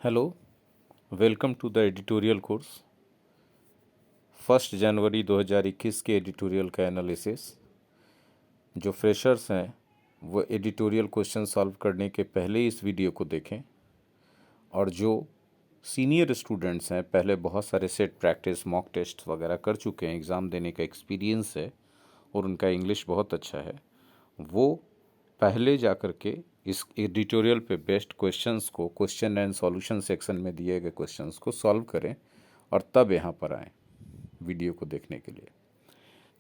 Hello, welcome to the editorial course. 1 जनवरी 2021 के editorial का एनालिसिस। जो फ्रेशर्स हैं वो एडिटोरियल क्वेश्चन सॉल्व करने के पहले इस वीडियो को देखें, और जो सीनियर स्टूडेंट्स हैं, पहले बहुत सारे सेट प्रैक्टिस मॉक टेस्ट वगैरह कर चुके हैं, एग्ज़ाम देने का एक्सपीरियंस है और उनका इंग्लिश बहुत अच्छा है, वो पहले जा कर के इस एडिटोरियल पे बेस्ट क्वेश्चंस को क्वेश्चन एंड सॉल्यूशन सेक्शन में दिए गए क्वेश्चंस को सॉल्व करें और तब यहाँ पर आएँ वीडियो को देखने के लिए।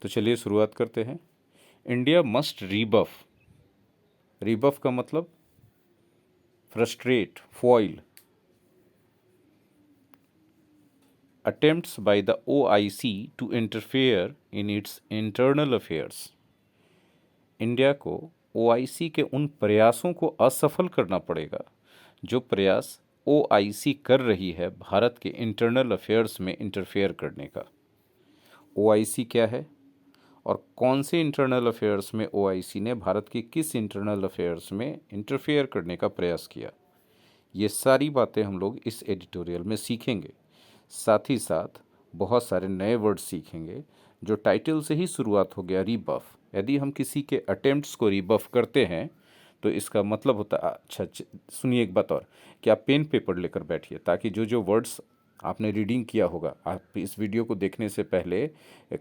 तो चलिए शुरुआत करते हैं। India must रीबफ। रीबफ का मतलब frustrate, foil. Attempts by the OIC to interfere in its internal affairs. India को OIC के उन प्रयासों को असफल करना पड़ेगा जो प्रयास OIC कर रही है भारत के इंटरनल अफेयर्स में इंटरफेयर करने का। OIC क्या है और कौन से इंटरनल अफेयर्स में OIC ने भारत की किस इंटरनल अफेयर्स में इंटरफेयर करने का प्रयास किया, ये सारी बातें हम लोग इस एडिटोरियल में सीखेंगे। साथ ही साथ बहुत सारे नए वर्ड सीखेंगे जो टाइटल से ही शुरुआत हो गया, रीबफ। यदि हम किसी के अटेम्प्ट्स को रीबफ करते हैं तो इसका मतलब होता है, अच्छा सुनिए एक बात और, कि आप पेन पेपर लेकर बैठिए ताकि जो जो वर्ड्स आपने रीडिंग किया होगा, आप इस वीडियो को देखने से पहले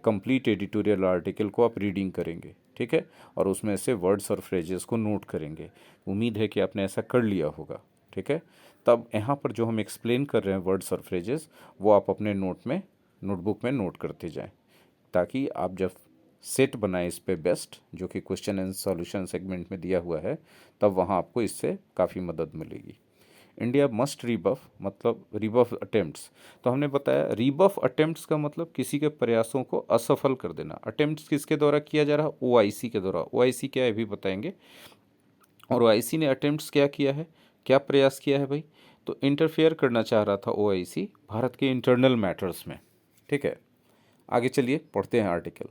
कंप्लीट एडिटोरियल आर्टिकल को आप रीडिंग करेंगे, ठीक है, और उसमें से वर्ड्स और फ्रेजेस को नोट करेंगे। उम्मीद है कि आपने ऐसा कर लिया होगा, ठीक है। तब यहाँ पर जो हम एक्सप्लेन कर रहे हैं वर्ड्स और फ्रेजेस, वो आप अपने नोटबुक में नोट करते जाएं, ताकि आप जब सेट बनाएं इस पे बेस्ट, जो कि क्वेश्चन एंड सॉल्यूशन सेगमेंट में दिया हुआ है, तब वहाँ आपको इससे काफ़ी मदद मिलेगी। इंडिया मस्ट रीबफ मतलब रीबफ अटेम्प्ट्स। तो हमने बताया रीबफ अटेम्प्ट्स का मतलब किसी के प्रयासों को असफल कर देना। अटेम्प्ट्स किसके द्वारा किया जा रहा है? OIC के द्वारा। OIC क्या है भी बताएंगे। और OIC ने अटेम्प्ट्स क्या किया है, क्या प्रयास किया है भाई? तो इंटरफेयर करना चाह रहा था OIC भारत के इंटरनल मैटर्स में, ठीक है। आगे चलिए पढ़ते हैं article.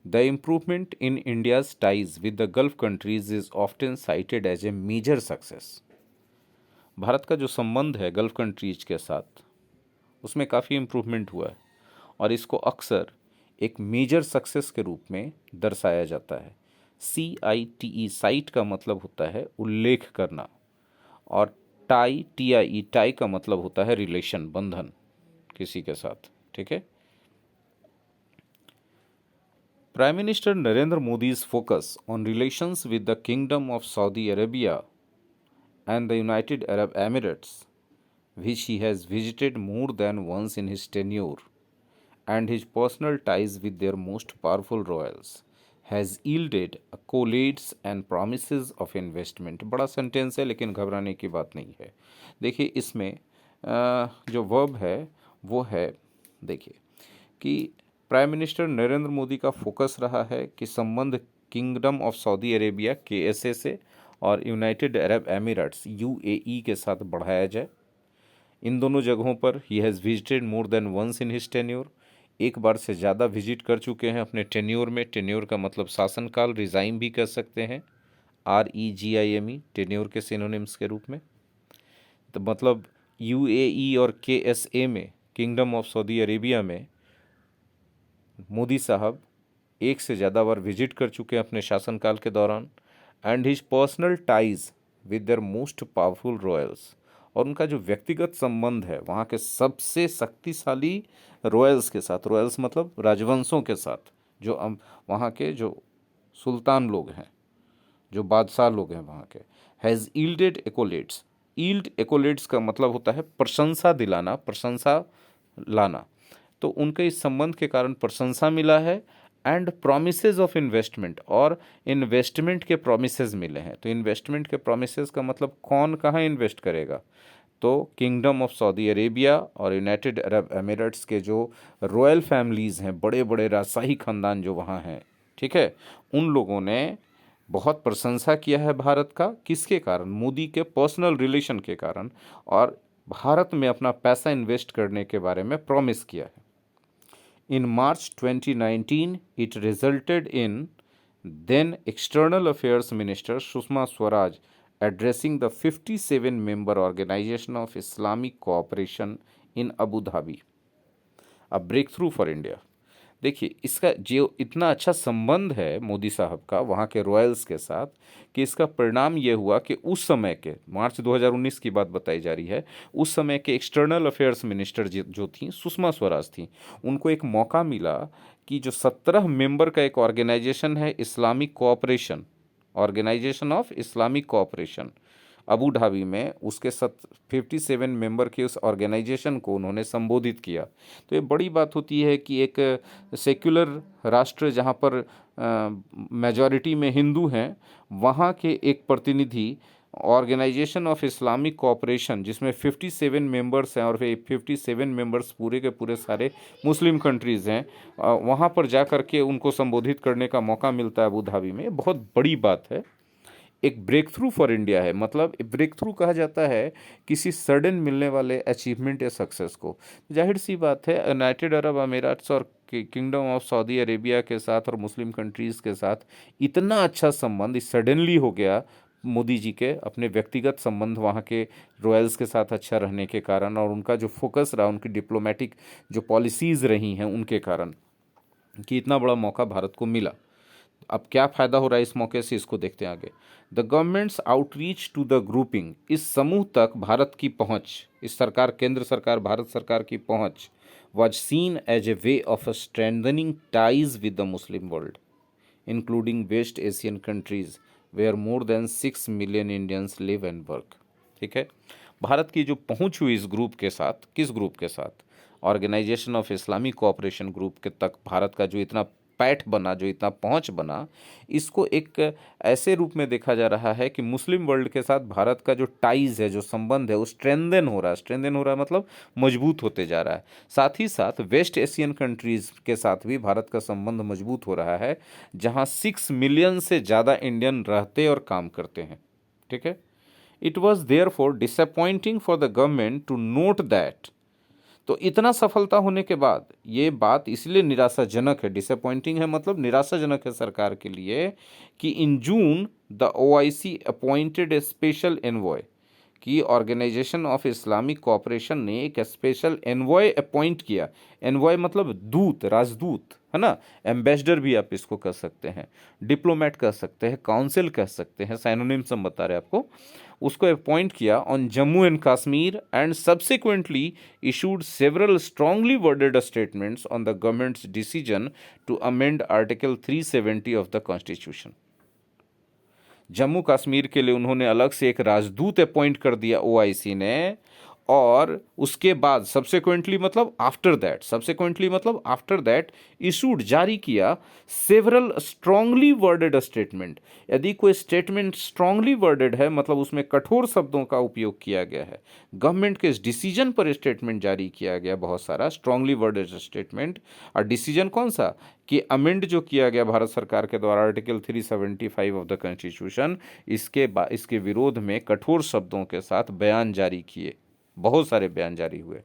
The improvement in India's ties with the Gulf countries is often cited as a major success. Bharat का जो संबंध है गल्फ कंट्रीज के साथ, उसमें काफ़ी इम्प्रूवमेंट हुआ है और इसको अक्सर एक मेजर सक्सेस के रूप में दर्शाया जाता है। CITE, साइट का मतलब होता है उल्लेख करना, और TIE टाई का मतलब होता है रिलेशन, बंधन किसी के साथ, ठीक है। Prime Minister Narendra Modi's focus on relations with the Kingdom of Saudi Arabia and the United Arab Emirates, which he has visited more than once in his tenure, and his personal ties with their most powerful royals, has yielded accolades and promises of investment। बड़ा sentence है लेकिन घबराने की बात नहीं है। देखिए इसमें जो वर्ब है वो है, देखिए कि प्राइम मिनिस्टर नरेंद्र मोदी का फोकस रहा है कि संबंध kingdom of Saudi Arabia KSA से और यूनाइटेड अरब एमिरेट्स UAE के साथ बढ़ाया जाए। इन दोनों जगहों पर ही has visited more than once in his tenure. एक बार से ज़्यादा विजिट कर चुके हैं अपने टेन्योर में। टेन्योर का मतलब शासनकाल, रिज़ाइम भी कर सकते हैं, REGIME, टेन्योर के सिनोनिम्स के रूप में। तो मतलब UAE और KSA में, किंगडम ऑफ सऊदी अरेबिया में, मोदी साहब एक से ज़्यादा बार विजिट कर चुके हैं अपने शासनकाल के दौरान। And his personal ties with their most powerful Royals, और उनका जो व्यक्तिगत संबंध है वहाँ के सबसे शक्तिशाली रॉयल्स के साथ। रॉयल्स मतलब राजवंशों के साथ, जो वहाँ के जो सुल्तान लोग हैं, जो बादशाह लोग हैं वहाँ के। Has yielded accolades. Yield accolades का मतलब होता है प्रशंसा दिलाना, प्रशंसा लाना। तो उनके इस संबंध के कारण प्रशंसा मिला है। एंड प्रोमिसेस ऑफ इन्वेस्टमेंट, और इन्वेस्टमेंट के प्रोमिसेस मिले हैं। तो इन्वेस्टमेंट के प्रोमिसेस का मतलब कौन कहाँ इन्वेस्ट करेगा? तो किंगडम ऑफ सऊदी अरेबिया और यूनाइटेड अरब एमिरेट्स के जो रॉयल फैमिलीज़ हैं, बड़े बड़े राजशाही खानदान जो वहाँ हैं, ठीक है, उन लोगों ने बहुत प्रशंसा किया है भारत का। किसके कारण? मोदी के पर्सनल रिलेशन के कारण, और भारत में अपना पैसा इन्वेस्ट करने के बारे में प्रॉमिस किया है। In March 2019, it resulted in then External Affairs Minister Sushma Swaraj addressing the 57-member Organization of Islamic Cooperation in Abu Dhabi, a breakthrough for India। देखिए, इसका जो इतना अच्छा संबंध है मोदी साहब का वहाँ के रॉयल्स के साथ, कि इसका परिणाम ये हुआ कि उस समय के मार्च 2019 की बात बताई जा रही है, उस समय के एक्सटर्नल अफेयर्स मिनिस्टर जो थी सुषमा स्वराज थी, उनको एक मौका मिला कि जो 17 मेंबर का एक ऑर्गेनाइजेशन है Islamic cooperation, organization of Islamic cooperation, Abu Dhabi में उसके 57 मेंबर के उस ऑर्गेनाइजेशन को उन्होंने संबोधित किया। तो ये बड़ी बात होती है कि एक सेक्युलर राष्ट्र जहाँ पर मेजॉरिटी में हिंदू हैं, वहाँ के एक प्रतिनिधि ऑर्गेनाइजेशन ऑफ इस्लामिक कोऑपरेशन, जिसमें 57 मेंबर्स हैं और 57 मेंबर्स पूरे के पूरे सारे मुस्लिम कंट्रीज़ हैं, वहाँ पर जा कर के उनको संबोधित करने का मौका मिलता है अबू धाबी में, बहुत बड़ी बात है। एक ब्रेक थ्रू फॉर इंडिया है। मतलब ब्रेक थ्रू कहा जाता है किसी सडन मिलने वाले अचीवमेंट या सक्सेस को। जाहिर सी बात है, यूनाइटेड अरब अमीरात्स और किंगडम ऑफ सऊदी अरेबिया के साथ और मुस्लिम कंट्रीज़ के साथ इतना अच्छा संबंध सडनली हो गया मोदी जी के अपने व्यक्तिगत संबंध वहाँ के रॉयल्स के साथ अच्छा रहने के कारण, और उनका जो फोकस रहा, उनकी डिप्लोमेटिक जो पॉलिसीज़ रही हैं उनके कारण, कि इतना बड़ा मौका भारत को मिला। अब क्या फ़ायदा हो रहा है इस मौके से, इसको देखते हैं आगे। The government's outreach to the grouping, इस समूह तक भारत की पहुंच, इस सरकार, केंद्र सरकार, भारत सरकार की पहुंच, was seen as a way of strengthening ties with the Muslim world, including West Asian countries where more than 6 million Indians live and work. ठीक है, भारत की जो पहुंच हुई इस ग्रुप के साथ, किस ग्रुप के साथ, organization of Islamic cooperation group के तक भारत का जो इतना पैठ बना, जो इतना पहुंच बना, इसको एक ऐसे रूप में देखा जा रहा है कि मुस्लिम वर्ल्ड के साथ भारत का जो टाइज है, जो संबंध है, वो स्ट्रेंथन हो रहा है। स्ट्रेंथन हो रहा है मतलब मजबूत होते जा रहा है। साथ ही साथ वेस्ट एशियन कंट्रीज़ के साथ भी भारत का संबंध मजबूत हो रहा है, जहां 6 मिलियन से ज़्यादा इंडियन रहते और काम करते हैं। ठीक है, it was there for disappointing for the government to note that, तो इतना सफलता होने के बाद ये बात इसलिए निराशाजनक है, डिसअपॉइंटिंग है मतलब निराशाजनक है सरकार के लिए, कि in June the OIC appointed a special envoy, कि ऑर्गेनाइजेशन ऑफ इस्लामिक कोऑपरेशन ने एक स्पेशल एनवॉय अपॉइंट किया। एनवॉय मतलब दूत, राजदूत, है ना, एम्बेसडर भी आप इसको कह सकते हैं, डिप्लोमेट कह सकते हैं, काउंसिल कह सकते हैं, साइनोनिम्स हम बता रहे हैं आपको। उसको अपॉइंट किया on Jammu and Kashmir and subsequently issued several strongly worded statements on the government's decision to amend article 370 of the constitution. Jammu Kashmir के लिए उन्होंने अलग से एक राजदूत अपॉइंट कर दिया ओआईसी ने, और उसके बाद सब्सिक्वेंटली मतलब आफ्टर दैट, सब्सिक्वेंटली मतलब आफ्टर दैट इशूड, जारी किया सेवरल स्ट्रांगली वर्डेड स्टेटमेंट। यदि कोई स्टेटमेंट स्ट्रांगली वर्डेड है मतलब उसमें कठोर शब्दों का उपयोग किया गया है, गवर्नमेंट के इस डिसीजन पर स्टेटमेंट जारी किया गया, बहुत सारा स्ट्रांगली वर्डेड स्टेटमेंट। और डिसीजन कौन सा, कि अमेंड जो किया गया भारत सरकार के द्वारा आर्टिकल 375 ऑफ द कॉन्स्टिट्यूशन, इसके विरोध में कठोर शब्दों के साथ बयान जारी किए, बहुत सारे बयान जारी हुए।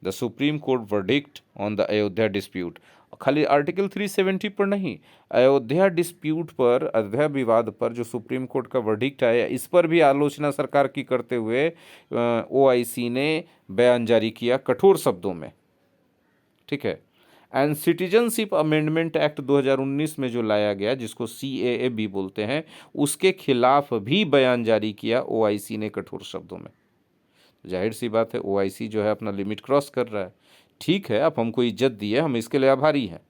The supreme court verdict on the Ayodhya dispute, खाली आर्टिकल 370 पर नहीं, अयोध्या डिस्प्यूट पर, अयोध्या विवाद पर जो सुप्रीम कोर्ट का वर्डिक्ट आया, इस पर भी आलोचना सरकार की करते हुए ओआईसी ने बयान जारी किया कठोर शब्दों में। ठीक है, एंड सिटीजनशिप अमेंडमेंट एक्ट 2019 में जो लाया गया, जिसको सीएए भी बोलते हैं, उसके खिलाफ भी बयान जारी किया ओआईसी ने कठोर शब्दों में। जाहिर सी बात है ओआईसी जो है अपना लिमिट क्रॉस कर रहा है। ठीक है, आप हमको इज्जत दिए, हम इसके लिए आभारी हैं,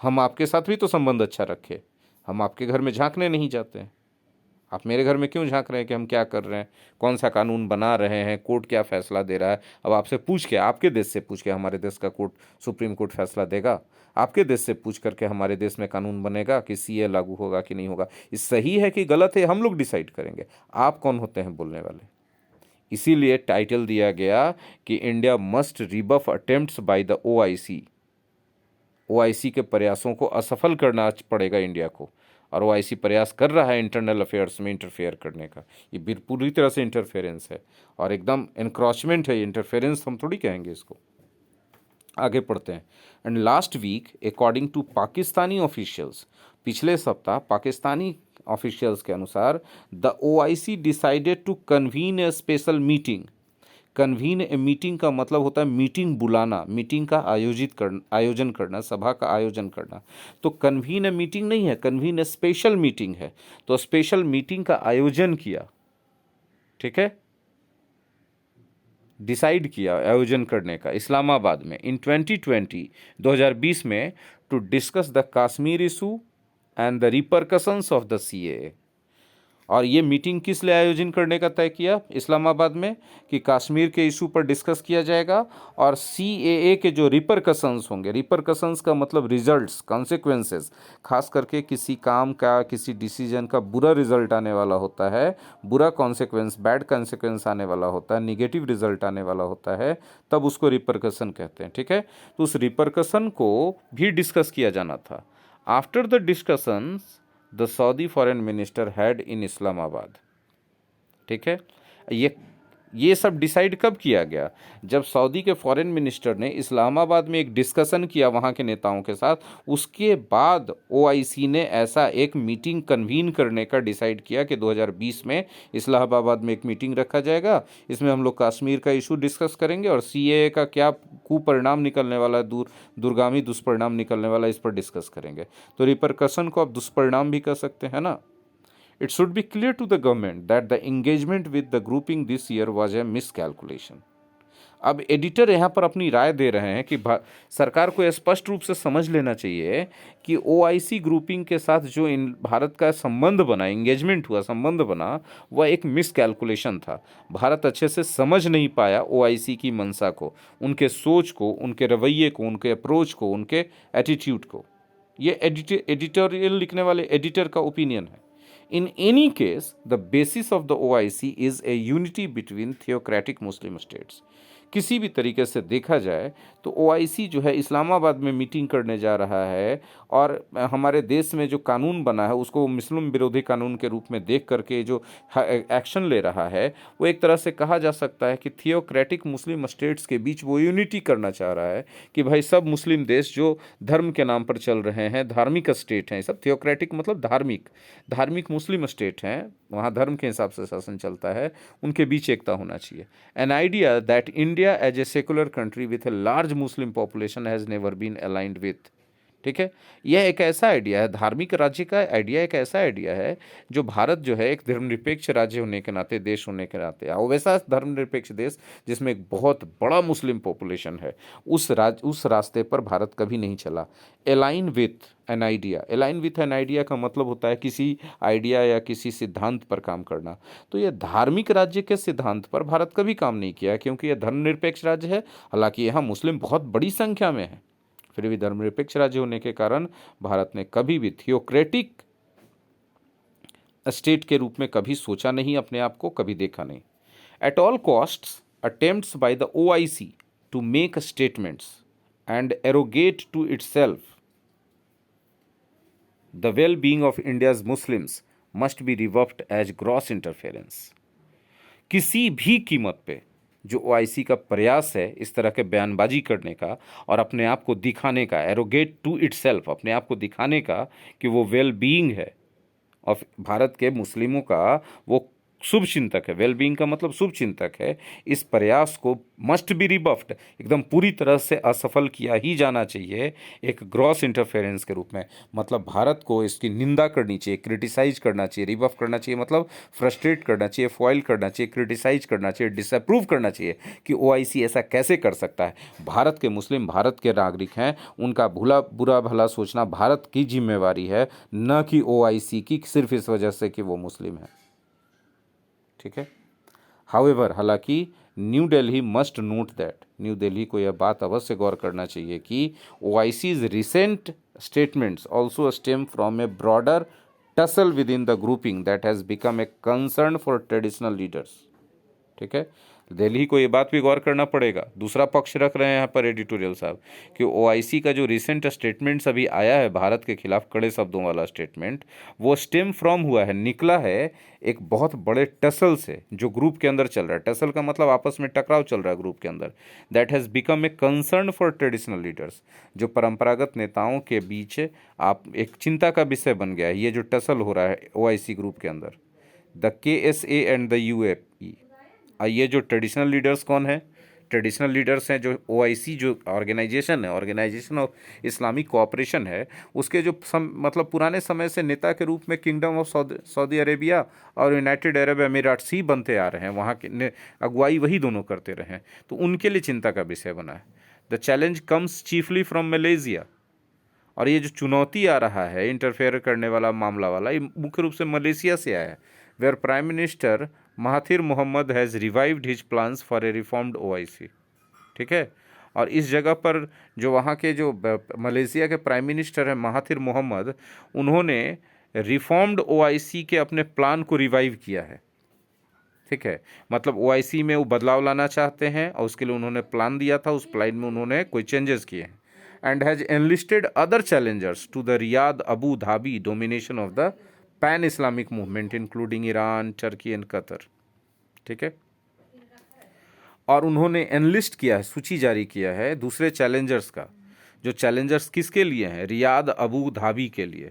हम आपके साथ भी तो संबंध अच्छा रखे, हम आपके घर में झांकने नहीं जाते हैं, आप मेरे घर में क्यों झांक रहे हैं कि हम क्या कर रहे हैं, कौन सा कानून बना रहे हैं, कोर्ट क्या फैसला दे रहा है। अब आपसे पूछ के, आपके देश से पूछ के हमारे देश का कोर्ट, सुप्रीम कोर्ट फैसला देगा? आपके देश से पूछ करके हमारे देश में कानून बनेगा कि सीए लागू होगा कि नहीं होगा? ये सही है कि गलत है, हम लोग डिसाइड करेंगे। आप कौन होते हैं बोलने वाले? इसीलिए टाइटल दिया गया कि India must rebuff attempts by the OIC. OIC के प्रयासों को असफल करना पड़ेगा इंडिया को, और ओआईसी प्रयास कर रहा है इंटरनल अफेयर्स में इंटरफेयर करने का। ये पूरी तरह से इंटरफेरेंस है और एकदम एनक्रोचमेंट है। इंटरफेरेंस हम थोड़ी कहेंगे इसको। आगे पढ़ते हैं। And last week according to Pakistani officials, पिछले सप्ताह पाकिस्तानी ऑफिशियल्स के अनुसार, the OIC decided to convene a special meeting. Convene a meeting का मतलब होता है मीटिंग बुलाना, मीटिंग का आयोजन करना, सभा का आयोजन करना। तो कन्वीन ए मीटिंग नहीं है, कन्वीन ए स्पेशल मीटिंग है। तो स्पेशल मीटिंग का आयोजन किया, ठीक है, डिसाइड किया आयोजन करने का इस्लामाबाद में इन 2020 में, to discuss the Kashmir issue and the repercussions of the CAA। और ये मीटिंग किस लिए आयोजन करने का तय किया इस्लामाबाद में, कि कश्मीर के इशू पर डिस्कस किया जाएगा और CAA के जो रिपरकशंस होंगे, रिपरकशंस का मतलब रिजल्ट्स, कॉन्सिक्वेंसेस, खास करके किसी काम का, किसी डिसीजन का बुरा रिजल्ट आने वाला होता है, बुरा कॉन्सिक्वेंस, बैड कॉन्सिक्वेंस आने वाला होता है, निगेटिव रिजल्ट आने वाला होता है, तब उसको रिपरकशन कहते हैं, ठीक है। तो उस रिपरकशन को भी डिस्कस किया जाना था। After the discussions the Saudi foreign minister had in Islamabad, ठीक है। ये सब डिसाइड कब किया गया, जब सऊदी के फॉरेन मिनिस्टर ने इस्लामाबाद में एक डिस्कशन किया वहाँ के नेताओं के साथ। उसके बाद OIC ने ऐसा एक मीटिंग कन्वीन करने का डिसाइड किया कि 2020 में इस्लामाबाद में एक मीटिंग रखा जाएगा, इसमें हम लोग कश्मीर का इशू डिस्कस करेंगे और CAA का क्या कुपरिणाम निकलने वाला, दूरगामी दुष्परिणाम निकलने वाला, इस पर डिस्कस करेंगे। तो रिपरकशन को आप दुष्परिणाम भी कह सकते हैं ना। It should be clear to the government that the engagement with the grouping this year was a miscalculation। अब एडिटर यहाँ पर अपनी राय दे रहे हैं कि सरकार को स्पष्ट रूप से समझ लेना चाहिए कि OIC ग्रुपिंग के साथ जो भारत का संबंध बना, एंगेजमेंट हुआ, संबंध बना, वह एक मिसकैलकुलेशन था। भारत अच्छे से समझ नहीं पाया OIC की मंशा को, उनके सोच को, उनके रवैये को, उनके अप्रोच को, उनके एटीट्यूड को। ये एडिटोरियल लिखने वाले एडिटर का ओपिनियन है। In any case, the basis of the OIC is a unity between theocratic Muslim states। किसी भी तरीके से देखा जाए तो OIC जो है इस्लामाबाद में मीटिंग करने जा रहा है और हमारे देश में जो कानून बना है उसको मुस्लिम विरोधी कानून के रूप में देख करके जो एक्शन ले रहा है, वो एक तरह से कहा जा सकता है कि थियोक्रेटिक मुस्लिम स्टेट्स के बीच वो यूनिटी करना चाह रहा है कि भाई सब मुस्लिम देश जो धर्म के नाम पर चल रहे हैं, धार्मिक स्टेट हैं, सब थियोक्रेटिक मतलब धार्मिक मुस्लिम स्टेट हैं, वहाँ धर्म के हिसाब से शासन चलता है, उनके बीच एकता होना चाहिए। An idea that India as a secular country with a large Muslim population has never been aligned with, ठीक है। यह एक ऐसा आइडिया है, धार्मिक राज्य का आइडिया एक ऐसा आइडिया है जो भारत जो है एक धर्मनिरपेक्ष राज्य होने के नाते, देश होने के नाते, और वैसा धर्मनिरपेक्ष देश जिसमें एक बहुत बड़ा मुस्लिम पॉपुलेशन है, उस रास्ते पर भारत कभी नहीं चला। Align with an idea, align with an idea का मतलब होता है किसी आइडिया या किसी सिद्धांत पर काम करना। तो यह धार्मिक राज्य के सिद्धांत पर भारत कभी काम नहीं किया, क्योंकि यह धर्मनिरपेक्ष राज्य है। हालांकि यहाँ मुस्लिम बहुत बड़ी संख्या में है, फिर भी धर्मनिरपेक्ष राज्य होने के कारण भारत ने कभी भी थियोक्रेटिक स्टेट के रूप में कभी सोचा नहीं, अपने आप को कभी देखा नहीं। At all costs attempts by the OIC to make statements and arrogate to itself the well being of India's Muslims must be rebuffed as gross interference. किसी भी कीमत पे जो OIC का प्रयास है इस तरह के बयानबाजी करने का और अपने आप को दिखाने का, एरोगेट टू इटसेल्फ, अपने आप को दिखाने का कि वो वेल बीइंग है ऑफ भारत के मुस्लिमों का, वो शुभ चिंतक है, वेल बीइंग का मतलब शुभ चिंतक है, इस प्रयास को मस्ट बी रिबफ्ड, एकदम पूरी तरह से असफल किया ही जाना चाहिए एक ग्रॉस इंटरफेरेंस के रूप में। मतलब भारत को इसकी निंदा करनी चाहिए, क्रिटिसाइज करना चाहिए। रिबफ करना चाहिए मतलब फ्रस्ट्रेट करना चाहिए, फॉइल करना चाहिए, क्रिटिसाइज करना चाहिए, डिसअप्रूव करना चाहिए कि OIC ऐसा कैसे कर सकता है। भारत के मुस्लिम भारत के नागरिक हैं, उनका बुरा भला सोचना भारत की जिम्मेवारी है, न कि OIC की, सिर्फ इस वजह से कि वो मुस्लिम है, ठीक है। हाउएवर, हालांकि new Delhi must note that, new Delhi को यह बात अवश्य गौर करना चाहिए कि OIC's recent statements also stem from a broader tussle within the grouping that has become a concern for traditional leaders, ठीक है, दिल्ली को ये बात भी गौर करना पड़ेगा। दूसरा पक्ष रख रहे हैं यहाँ पर एडिटोरियल साहब कि ओआईसी का जो रिसेंट स्टेटमेंट्स अभी आया है भारत के खिलाफ कड़े शब्दों वाला स्टेटमेंट, वो स्टेम फ्रॉम हुआ है, निकला है एक बहुत बड़े टसल से जो ग्रुप के अंदर चल रहा है। टसल का मतलब आपस में टकराव चल रहा है ग्रुप के अंदर। That has become a concern for traditional leaders, जो परंपरागत नेताओं के बीच आप एक चिंता का विषय बन गया है ये जो टसल हो रहा है ओआईसी ग्रुप के अंदर। The KSA and the UAE, ये जो ट्रेडिशनल लीडर्स कौन है? ट्रेडिशनल लीडर्स हैं जो ओआईसी जो ऑर्गेनाइजेशन है, ऑर्गेनाइजेशन ऑफ इस्लामिक कोऑपरेशन है, उसके जो मतलब पुराने समय से नेता के रूप में किंगडम ऑफ सऊदी अरेबिया और यूनाइटेड अरब अमीराट्स ही बनते आ रहे हैं, वहाँ के अगुवाई वही दोनों करते रहे हैं, तो उनके लिए चिंता का विषय बना है। The challenge comes chiefly from Malaysia, और ये जो चुनौती आ रहा है इंटरफेयर करने वाला मामला वाला, ये मुख्य रूप से मलेशिया से आया है, where prime minister Mahathir Mohamad has revived his plans for a reformed OIC. ठीक है, और इस जगह पर जो वहाँ के जो मलेशिया के प्राइम मिनिस्टर हैं महाथिर मोहम्मद, उन्होंने रिफॉर्म्ड ओआईसी के अपने प्लान को रिवाइव किया है। ठीक है, मतलब ओआईसी में वो बदलाव लाना चाहते हैं और उसके लिए उन्होंने प्लान दिया था, उस प्लान में उन्होंने कोई चेंजेस किए हैं। And has enlisted other challengers to the Riyadh Abu Dhabi domination of the pan Islamic movement including Iran, Turkey and Qatar. ठीक है, और उन्होंने एनलिस्ट किया है, सूची जारी किया है दूसरे चैलेंजर्स का, जो चैलेंजर्स किसके लिए हैं? रियाद अबू धाबी के लिए।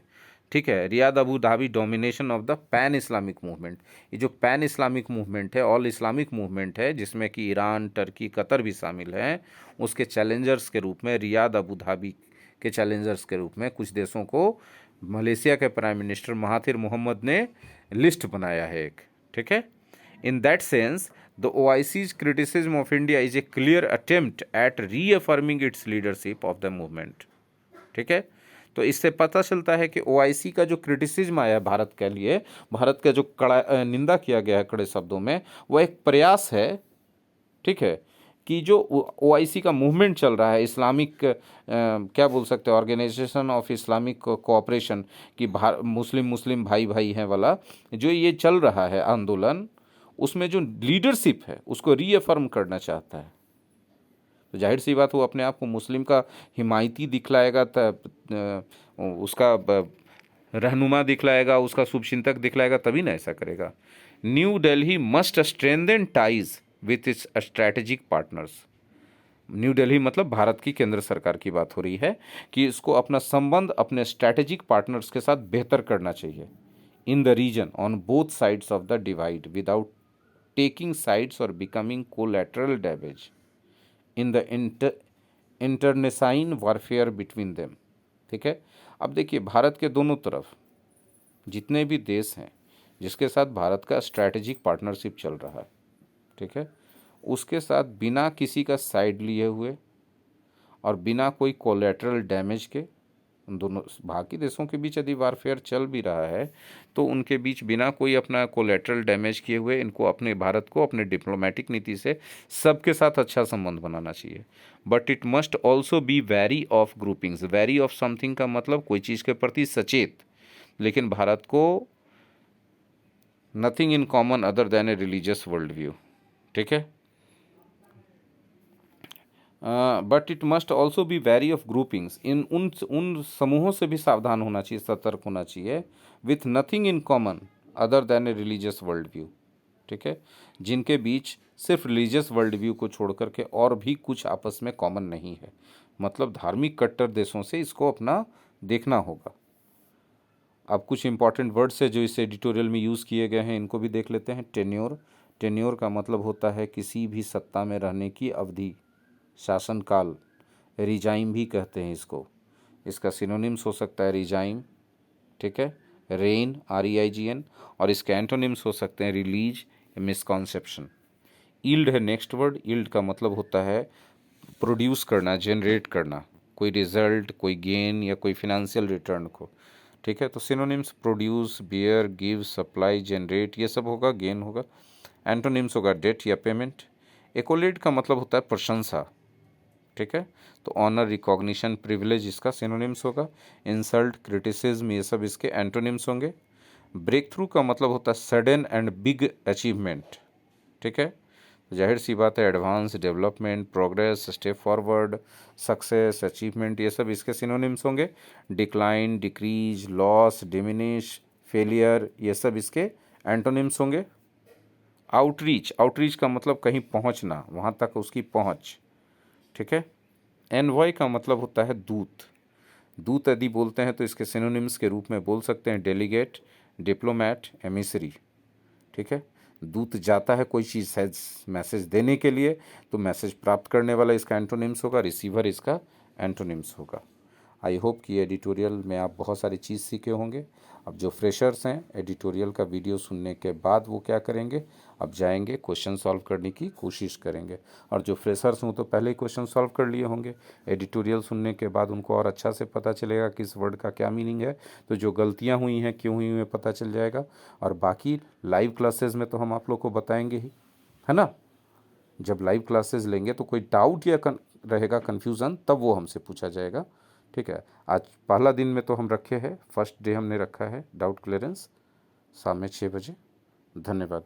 ठीक है, Riyadh Abu Dhabi domination of the pan Islamic movement, ये जो पैन इस्लामिक मूवमेंट है, ऑल इस्लामिक मूवमेंट है, जिसमें कि ईरान, टर्की, कतर भी शामिल हैं, उसके चैलेंजर्स के रूप में, रियाद अबू धाबी के चैलेंजर्स के रूप में कुछ देशों को मलेशिया के प्राइम मिनिस्टर महाथिर मोहम्मद ने लिस्ट बनाया है एक। ठीक है, in that sense the OIC's criticism of India is a clear attempt at reaffirming its leadership of the movement। ठीक है, तो इससे पता चलता है कि ओआईसी का जो क्रिटिसिज्म आया है भारत के लिए, भारत का जो कड़ा निंदा किया गया है कड़े शब्दों में, वह एक प्रयास है, ठीक है, कि जो ओआईसी का मूवमेंट चल रहा है इस्लामिक क्या बोल सकते हैं, ऑर्गेनाइजेशन ऑफ इस्लामिक कोऑपरेशन की मुस्लिम भाई भाई हैं वाला जो ये चल रहा है आंदोलन, उसमें जो लीडरशिप है उसको रीअफर्म करना चाहता है। तो जाहिर सी बात वो अपने आप को मुस्लिम का हिमायती दिखलाएगा, उसका रहनुमा दिखलाएगा, उसका शुभचिंतक दिखलाएगा, तभी ना ऐसा करेगा। New Delhi must strengthen ties with its strategic partners. New Delhi मतलब भारत की केंद्र सरकार की बात हो रही है कि इसको अपना संबंध अपने स्ट्रैटेजिक पार्टनर्स के साथ बेहतर करना चाहिए in the region on both sides of the divide without taking sides or becoming collateral damage in the internecine warfare between them। ठीक है, अब देखिए भारत के दोनों तरफ जितने भी देश हैं जिसके साथ भारत का स्ट्रैटेजिक पार्टनरशिप चल रहा है, ठीक है, उसके साथ बिना किसी का साइड लिए हुए और बिना कोई कोलैटरल डैमेज के, उन दोनों बाकी देशों के बीच यदि वारफेयर चल भी रहा है तो उनके बीच बिना कोई अपना कोलैटरल डैमेज किए हुए इनको अपने भारत को अपने डिप्लोमेटिक नीति से सबके साथ अच्छा संबंध बनाना चाहिए। But it must also be wary of groupings. Very of something का मतलब कोई चीज़ के प्रति सचेत, लेकिन भारत को nothing in common other than a religious world view. ठीक है, but it must also be wary of groupings. इन उन समूहों से भी सावधान होना चाहिए, सतर्क होना चाहिए, with nothing in common other than a religious world view. ठीक है, जिनके बीच सिर्फ रिलीजियस वर्ल्ड व्यू को छोड़ करके और भी कुछ आपस में कॉमन नहीं है, मतलब धार्मिक कट्टर देशों से इसको अपना देखना होगा। अब कुछ इंपॉर्टेंट वर्ड्स है जो इस एडिटोरियल में यूज़ किए गए हैं, इनको भी देख लेते हैं। टेन्योर, टेन्योर का मतलब होता है किसी भी सत्ता में रहने की अवधि, शासनकाल। रिजाइम भी कहते हैं इसको, इसका सिनोनिम्स हो सकता है रिजाइम, ठीक है, रेन REIGN, और इसके एंटोनिम्स हो सकते हैं रिलीज, मिसकॉन्सेप्शन। ईल्ड है नेक्स्ट वर्ड। ईल्ड का मतलब होता है प्रोड्यूस करना, जनरेट करना, कोई रिजल्ट, कोई गेन या कोई फिनेंशियल रिटर्न को। ठीक है, तो synonyms produce, bear, give, supply, generate, ये सब होगा, गेन होगा। एंटोनिम्स होगा डेट या पेमेंट। एकोलेट का मतलब होता है प्रशंसा। ठीक है, तो ऑनर, रिकॉग्निशन, प्रिविलेज इसका सिनोनिम्स होगा। इंसल्ट, क्रिटिसिज्म, ये सब इसके एंटोनिम्स होंगे। ब्रेक थ्रू का मतलब होता है सडन एंड बिग अचीवमेंट। ठीक है, जाहिर सी बात है advance, development, progress, step forward, success, achievement, ये सब इसके सिनोनिम्स होंगे। Decline, decrease, loss, diminish, failure, ये सब इसके एंटोनिम्स होंगे। आउटरीच, आउटरीच का मतलब कहीं पहुंचना, वहां तक उसकी पहुंच, ठीक है। एनवॉय का मतलब होता है दूत। दूत यदि बोलते हैं तो इसके सिनोनिम्स के रूप में बोल सकते हैं डेलीगेट, डिप्लोमैट, एमिसरी, ठीक है। दूत जाता है कोई चीज़ है मैसेज देने के लिए, तो मैसेज प्राप्त करने वाला इसका एंटोनिम्स होगा, रिसीवर इसका एंटोनिम्स होगा। आई होप कि एडिटोरियल में आप बहुत सारी चीज़ सीखे होंगे। अब जो फ्रेशर्स हैं, एडिटोरियल का वीडियो सुनने के बाद वो क्या करेंगे, अब जाएंगे क्वेश्चन सॉल्व करने की कोशिश करेंगे। और जो फ्रेशर्स हों तो पहले ही क्वेश्चन सॉल्व कर लिए होंगे, एडिटोरियल सुनने के बाद उनको और अच्छा से पता चलेगा कि इस वर्ड का क्या मीनिंग है, तो जो गलतियाँ हुई हैं क्यों हुई हैं पता चल जाएगा। और बाकी लाइव क्लासेस में तो हम आप लोग को बताएंगे ही, है ना। जब लाइव क्लासेस लेंगे तो कोई डाउट या रहेगा कन्फ्यूज़न, तब वो हमसे पूछा जाएगा, ठीक है। आज पहला दिन में तो हम रखे हैं, फर्स्ट डे हमने रखा है डाउट क्लियरेंस, शाम में 6 बजे। धन्यवाद।